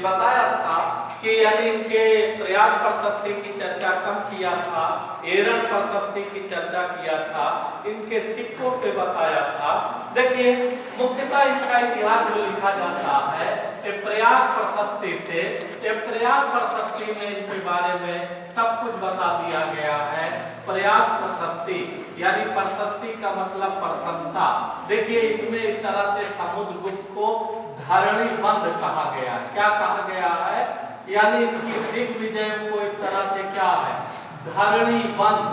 बताया था कि यानी इनके प्रयाग प्रशस्ति की चर्चा कम किया था, एरन प्रशस्ति की चर्चा किया था, इनके सिक्कों पे बताया था। देखिए मुख्यतः इसका इतिहास जो लिखा जाता है ये प्रयाग प्रशस्ति से, ये प्रयाग प्रशस्ति में इनके बारे में सब कुछ बता दिया गया है। प्रयाग प्रशस्ति यानी प्रशस्ति का मतलब प्रसन्नता। देखिए इसमें इस तरह से समुद्रगुप्त को धरणी बंद कहा गया। क्या कहा गया है? यानी इनकी दिग्विजय को इस तरह से क्या है? धरणी बंद,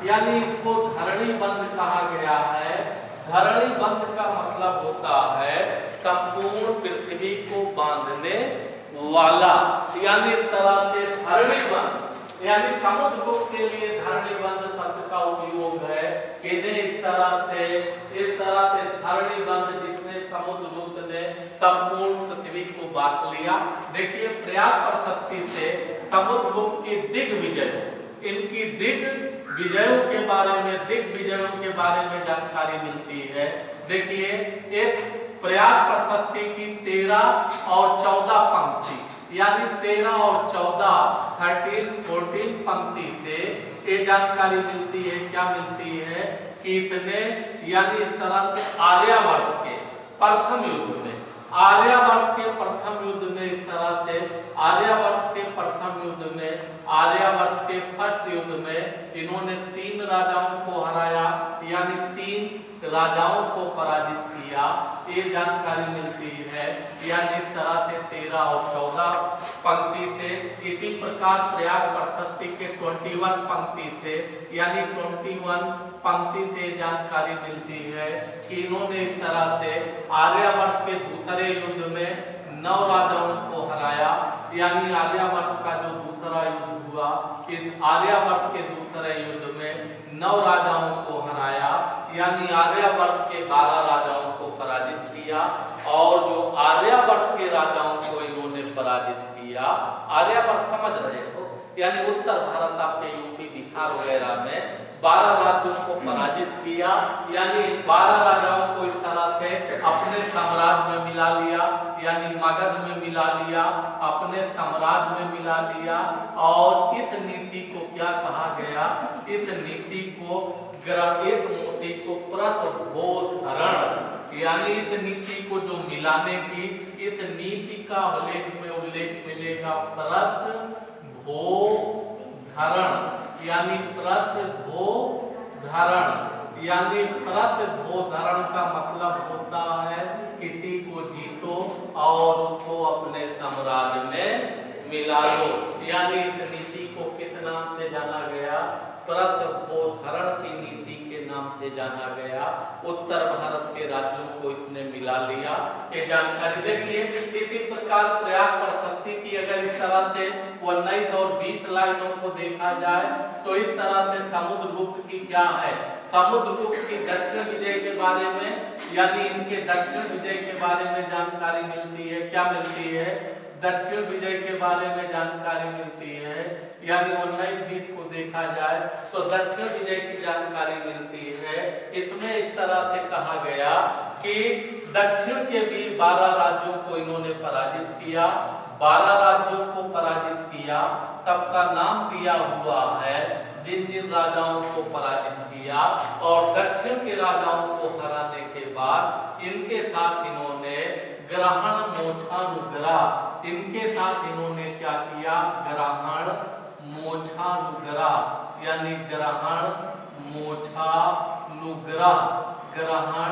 यानी इसको धरणी बंद कहा गया है। धरणी बंद का मतलब होता है संपूर्ण पृथ्वी को बांधने वाला, यानी इस तरह से धरणी बंद, यानी समुद्रगुप्त के लिए धरणी बंद शब्द का उपयोग है। इन्हें इस तरह से धरणी बंद जिसने समुद्रगुप्त ने संपूर्ण पृथ्वी को बांट लिया। देखिए प्रयाग प्रशस्ति से समुद्रगुप्त की दिग्विजय, इनकी दिग्विजयों के बारे में जानकारी मिलती है। देखिए इस प्रयाग प्रशस्ति की 13 और 14 पंक्ति, यानी 13 और 14 13-14 पंक्ति से ये जानकारी मिलती है। क्या मिलती है कि इतने, यानी इस तरह से आर्यावर्त के प्रथम युद्ध में, आर्यावर्त के प्रथम युद्ध में इस तरह से आर्यावर्त के प्रथम युद्ध में, आर्यावर्त के फर्स्ट युद्ध में इन्होंने 3 राजाओं को हराया, यानी 3 राजाओं को पराजित किया, ये जानकारी मिलती है। यानी इस तरह से 13 और 14 पंक्ति से, इसी प्रकार प्रयाग प्रशस्ति के 21 पंक्ति से, यानी 21 पंक्ति से जानकारी मिलती है कि इन्होंने इस तरह से आर्यावर्त के दूसरे युद्ध में 9 राजाओं को हराया। यानी आर्यावर्त का जो दूसरा युद्ध हुआ, इस आर्यावर्त के दूसरे युद्ध में 9 राजाओं को हराया, यानी आर्यावर्त के 12 राजाओं को पराजित किया। और जो आर्यावर्त के राजाओं को इन्होंने पराजित किया, आर्यावर्त समझ रहे हो, यानी उत्तर भारत आपके यूपी बिहार वगैरह में 12 राज्यों को पराजित किया, यानी 12 राजाओं को इस तरह से अपने साम्राज्य में मिला लिया, यानी मगध में मिला लिया, अपने साम्राज्य में मिला लिया। और इस नीति को क्या कहा गया? इस नीति को प्रतभोधरण, यानी इस नीति को जो मिलाने की, इस नीति का उल्लेख मिलेगा प्रतभोधरण, यानी प्रतभोधरण, यानी प्रतभोधरण का मतलब होता है किसी को जीतो और उसको अपने साम्राज्य में मिला लो। यानी इस नीति को किस नाम से जाना गया? प्रतभोधरण की नीति के नाम से जाना गया। उत्तर भारत के राज्यों को इसने मिला लिया, ये जानकारी देखिए। इसी प्रकार प्रयाग प्रशस्ति की अगर इस तरह से 19 और 20 लाइनों को देखा जाए तो इस तरह से समुद्रगुप्त की क्या है? समुद्रगुप्त की दक्षिण विजय के बारे में, यानी इनके दक्षिण विजय के बारे में जानकारी मिलती है। क्या मिलती है? दक्षिण विजय के बारे में जानकारी मिलती है। यानी 19-20 को देखा जाए तो दक्षिण विजय की जानकारी मिलती है। इसमें इस तरह से कहा गया कि दक्षिण के भी 12 राज्यों को इन्होंने पराजित किया। 12 राज्यों को पराजित किया, सबका नाम दिया हुआ है जिन जिन राजाओं को पराजित किया। और दक्षिण के राजाओं को हराने के बाद इनके साथ इन्होंने ग्रहण मोक्षानुग्रह, इनके साथ इन्होंने क्या किया? ग्रहण मोक्षानुग्रह, यानी ग्रहण मोक्षानुग्रह, ग्रहण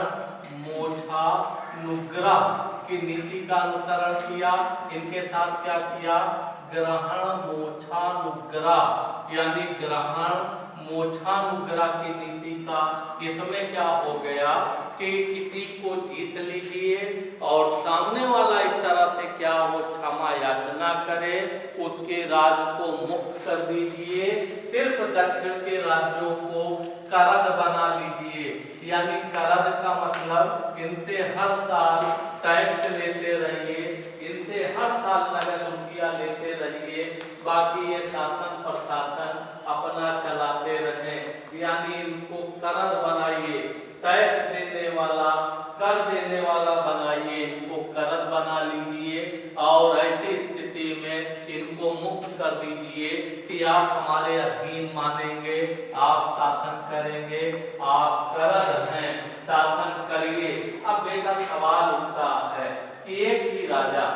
मोक्षानुग्रह की नीति का अनुसरण किया। इनके साथ क्या किया? ग्रहण मोक्षानुग्रह, यानी ग्रहण मोक्षानुग्रह की नीति का। इसमें क्या हो गया कि किसी को जीत लीजिए और सामने वाला इस तरह से क्या वो क्षमा याचना करे, उसके राज को मुक्त कर दीजिए। सिर्फ दक्षिण के राज्यों को करद बना लीजिए, यानी करद का मतलब इनसे हर साल टैक्स लेते रहिए, इनसे हर साल नगद रुपया लेते रहिए, बाकी ये शासन प्रशासन अपना चलाते रहे। यानी इनको करद बनाइए, टैक्स देने वाला, कर देने वाला बनाइए, इनको करद बना लीजिए। और ऐसी स्थिति अधीन मानेंगे, आप शासन करेंगे, आप करद हैं, शासन करिए। अब बेटा सवाल उठता है कि एक ही राजा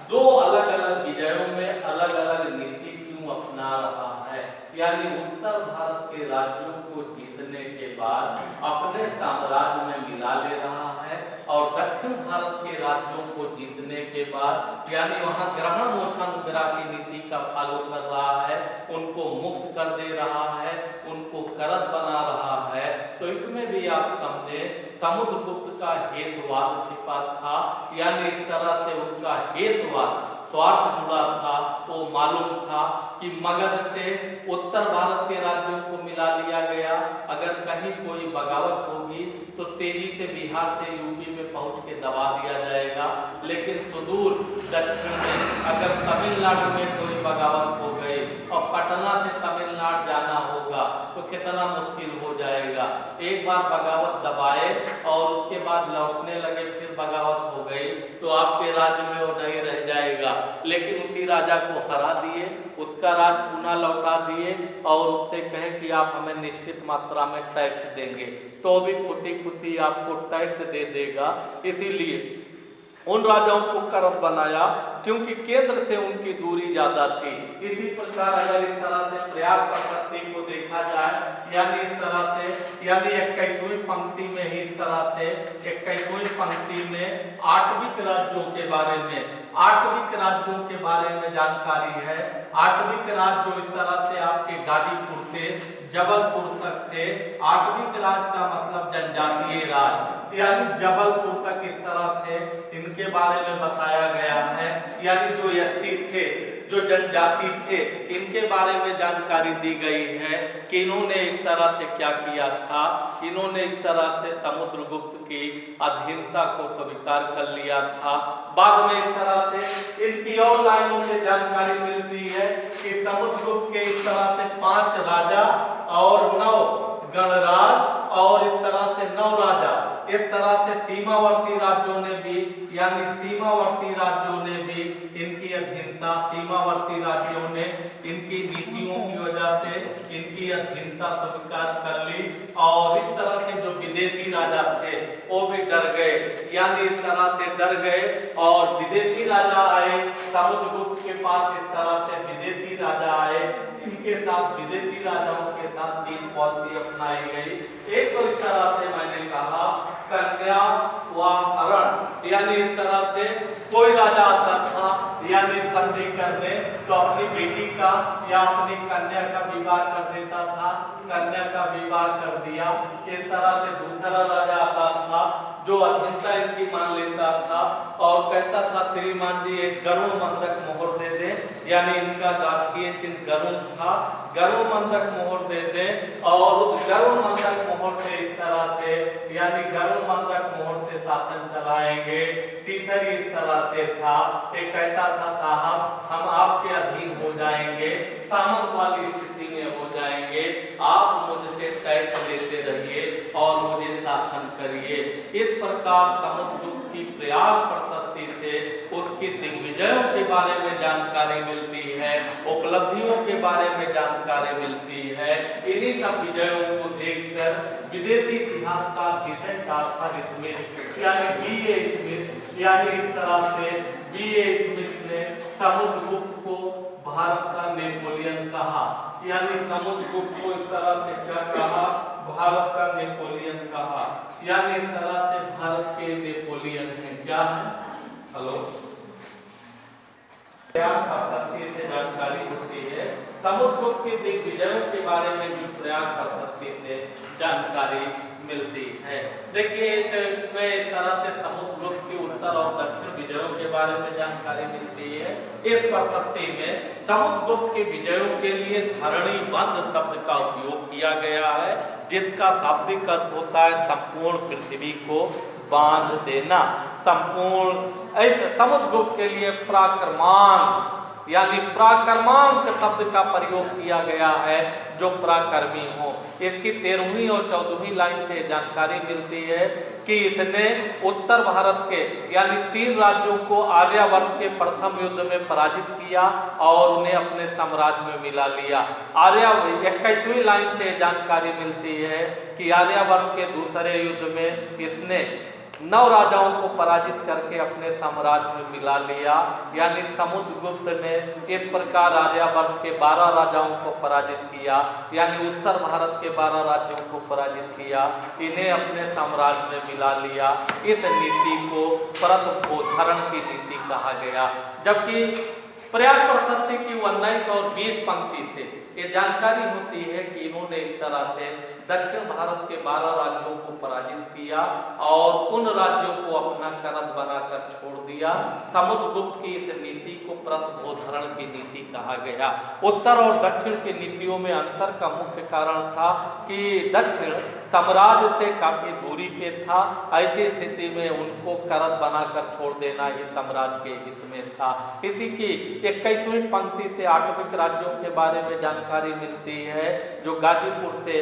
दो अलग अलग विजयों में अलग अलग नीति क्यों अपना रहा है? यानी उत्तर भारत के राज्यों को जीतने के बाद अपने साम्राज्य में मिला ले रहा है और दक्षिण भारत के राज्यों को जीतने के बाद यानी वहां ग्रहण मोक्षानुग्रह की नीति का फॉलो कर रहा है, उनको मुक्त कर दे रहा है, उनको करद बना रहा है। तो इसमें भी आप समझे समुद्रगुप्त का हेतुवाद छिपा था, यानी इस तरह से उनका हेतुवाद स्वार्थ जुड़ा था। वो मालूम था कि मगध से उत्तर भारत के राज्यों को मिला लिया गया, अगर कहीं कोई बगावत होगी तो तेजी से बिहार से यूपी में पहुंच के दबा दिया जाएगा, लेकिन सुदूर दक्षिण में अगर तमिलनाडु में कोई बगावत हो गई और पटना से तमिलनाडु जाना होगा तो कितना मुश्किल हो जाएगा। एक बार बगावत दबाए और उसके बाद लौटने लगे, फिर बगावत हो गई तो आपके राज्य में वो नहीं रह जाएगा। लेकिन उसी राजा को हरा दिए, उसका राज पुनः लौटा दिए और उससे कहे कि आप हमें निश्चित मात्रा में टैक्स देंगे, तो भी खुटी खुटी आपको टैक्स दे देगा। इसीलिए उन राजाओं को करद बनाया क्योंकि केंद्र से उनकी दूरी ज्यादा थी। इसी प्रकार अगर इस तरह से प्रयाग प्रशस्ति को देखा जाए, यानी इस तरह से यानी 21वीं पंक्ति में ही इस तरह से 21वीं पंक्ति में आठविक राज्यों के बारे में जानकारी है। आठविक राज्य जो इस तरह से आपके गाजीपुर से जबलपुर तक थे। आठविक राज का मतलब जनजातीय राज, यानी जबलपुर तक इस तरह से इनके बारे में बताया गया है। यानी जो एसटी थे, जो जनजाति थे, इनके बारे में जानकारी दी गई है कि इन्होंने इस तरह से क्या किया था। इन्होंने इस तरह से समुद्रगुप्त की अधीनता को स्वीकार कर लिया था। बाद में इस तरह से इनकी और लाइनों से जानकारी मिलती है कि समुद्रगुप्त के इस तरह से 5 राजा और 9 गणराज और इस तरह से 9 राजा, इस तरह से सीमावर्ती राज्यों ने भी, यानी सीमावर्ती राज्यों ने भी इनकी अधीनता, सीमावर्ती राज्यों ने इनकी नीतियों की वजह से इनकी अधीनता स्वीकार कर ली। और इस तरह से जो विदेशी राजा थे वो भी डर गए, यानी इस तरह से डर गए और विदेशी राजा आए। समुद्रगुप्त के पास इस तरह से विदेशी राजा आए, इनके साथ विदेशी राजाओं के साथ 3 पॉलिसी अपनाई गई। एक तो इस तरह से मैंने कहा कन्या व हरण, यानी इस तरह से कोई राजा आता था यानी संधि करने तो अपनी बेटी का या अपनी कन्या का विवाह कर देता था, कन्या का विवाह कर दिया। इस तरह से दूसरा राजा आता था जो अधीनता इनकी मान लेता था और कहता था श्रीमान जी एक गरुड़ मंदक मोहर दे दे, यानी इनका राजकीय चिन्ह गरुड़ था, गरुड़ मंदक मोहर दे दे और गरुड़ मंदक मोहर से इस तरह से यानी गरुड़ मंदक मोहर से शासन चलाएंगे। तीसरी इस तरह से था, एक कहता था साहब हम आपके अधीन हो जाएंगे, सामंत वाली स्थिति में हो जाएंगे, आप मुझसे टैक्स लेते रहिए और मुझे शासन करिए। इस प्रकार समुद्रगुप्त की प्रयाग प्रशस्ति से उसकी दिग्विजयों के बारे में जानकारी मिलती है, उपलब्धियों के बारे में जानकारी मिलती है। इन्हीं सब विजयों को देखकर विदेशी इतिहासकार विजय स्मिथ यानी B.A. स्मिथ यानी इस तरह से B.A. स्मिथ ने समुद्रगुप्त को भारत का नेपोलियन कहा, यानी समुद्रगुप्त को इस तरह से क्या कहा, भारत का नेपोलियन कहा, यानी इस तरह से भारत के नेपोलियन है। क्या है? हेलो, प्रयाग प्रशस्ति से जानकारी होती है। समुद्रगुप्त के दिग्विजयों के बारे में भी प्रयाग प्रशस्ति से जानकारी मिलती है। देखिए इसमें इस तरह से समुद्रगुप्त की उत्तर और दक्षिण विजयों के बारे में जानकारी मिलती है। इस प्रशस्ति में समुद्रगुप्त के विजयों के लिए धरणी बंध शब्द का उपयोग किया गया है, जिसका शाब्दिक अर्थ होता है संपूर्ण पृथ्वी को बांध देना। संपूर्ण समुद्रगुप्त के लिए पराक्रमान यानी प्राकर्मांक शब्द का प्रयोग किया गया है, जो पराक्रमी हो। इसकी 13वीं और 14वीं लाइन से जानकारी मिलती है कि इसने उत्तर भारत के यानी 3 राज्यों को आर्यावर्त के प्रथम युद्ध में पराजित किया और उन्हें अपने साम्राज्य में मिला लिया। 21वीं लाइन से जानकारी मिलती है कि आर्यावर्त के दूसरे युद्ध में इसने 9 राजाओं को पराजित करके अपने साम्राज्य में मिला लिया। यानी समुद्रगुप्त ने इस प्रकार आर्यावर्त के 12 राजाओं को पराजित किया, यानी उत्तर भारत के 12 राज्यों को पराजित किया, इन्हें अपने साम्राज्य में मिला लिया। इस नीति को परतपोधरण की नीति कहा गया। जबकि प्रयाग प्रशस्ति की 19 और 20 पंक्ति से ये जानकारी होती है कि इन्होंने इस तरह से दक्षिण भारत के 12 राज्यों को पराजित किया और उन राज्यों को अपना करद बनाकर छोड़ दिया। समुद्रगुप्त की इस नीति को परतपोधरण की नीति कहा गया। उत्तर और दक्षिण की नीतियों में अंतर का मुख्य कारण था कि दक्षिण साम्राज्य से काफी दूरी पे था। ऐसी स्थिति में उनको करद बनाकर छोड़ देना ही साम्राज्य के हित में था। इसी की 21वीं पंक्ति से आठविक राज्यों के बारे में जानकारी मिलती है, जो गाजीपुर से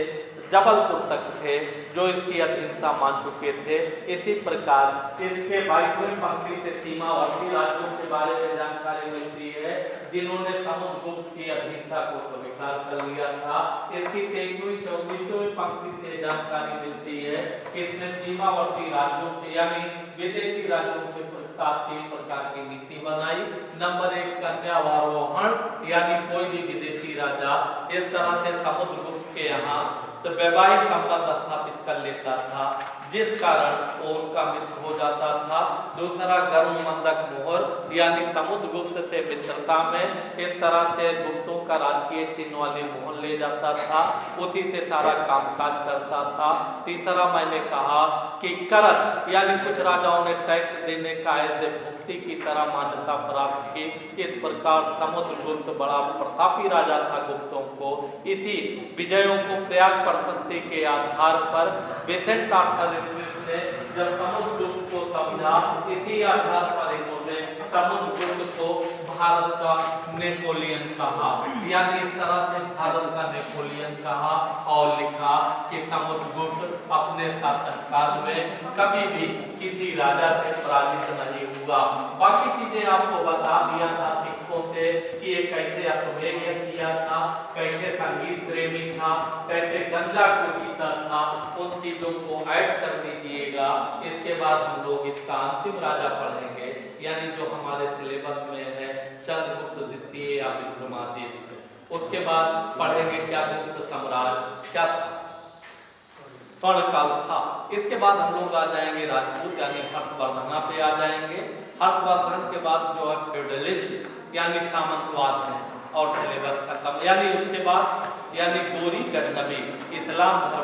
जबलपुर तक थे, जो इसकी अधीनता मान चुके थे। इसी प्रकार इसके 22वीं पंक्ति से सीमावर्ती राज्यों के बारे में जानकारी मिलती है, जिन्होंने समुद्रगुप्त की अधीनता को स्वीकार कर लिया था। इसकी 23वीं 24वीं पंक्ति से जानकारी मिलती है कि इसने सीमावर्ती राज्यों के यानी विदेशी राज्यों के प्रति 3 प्रकार की नीति बनाई। नंबर 1 कन्यावारोहण, यानी कोई भी विदेशी राजा इस तरह से समुद्रगुप्त के यहाँ तो वैवाहिक संबंध स्थापित कर लेता था, जिस कारण वो उनका मित्र हो जाता था। दूसरा गर्म मंदक मोहर, यानी समुद्रगुप्त से मित्रता में इस तरह से गुप्तों का राजकीय चिन्ह वाले मोहर ले जाता था, उसी से सारा कामकाज करता था। तीसरा मैंने कहा कि करज, यानी कुछ राजाओं ने टैक्स देने का ऐसे भुक्ति की तरह मान्यता प्राप्त की। इस प्रकार समुद्रगुप्त बड़ा प्रतापी राजा था गुप्तों को। इसी विजयों को प्रयाग प्रशस्ति के आधार पर विसेंट ने जब समुद्रगुप्त को समझा, इसी आधार पर इन्होंने समुद्रगुप्त को भारत का नेपोलियन कहा, यानी इस तरह से भारत का नेपोलियन कहा और लिखा कि समुद्रगुप्त अपने शासनकाल में कभी भी किसी राजा से पराजित नहीं हुआ। बाकी चीजें आपको बता दिया था सिक्कों से कि ये कैसे अश्वमेध किया था, कैसे संगीत प्रेमी था, कैसे गंजा को पीता था, उन चीजों को ऐड कर दीजिएगा। इसके बाद हम लोग इसका अंतिम राजा पढ़ेंगे, यानी जो हमारे सिलेबस में है चंद्रगुप्त द्वितीय या विक्रमादित्य। उसके बाद पढ़ेंगे क्या गुप्त साम्राज्य क्या स्वर्णकाल था। इसके बाद हम लोग आ जाएंगे राजपूत यानी हर्षवर्धना पे आ जाएंगे। हर्षवर्धन के बाद जो है फ्यूडलिज्म यानी सामंतवाद है और सिलेबस खत्म। यानी उसके बाद यानी गोरी गजनबी इस्लाम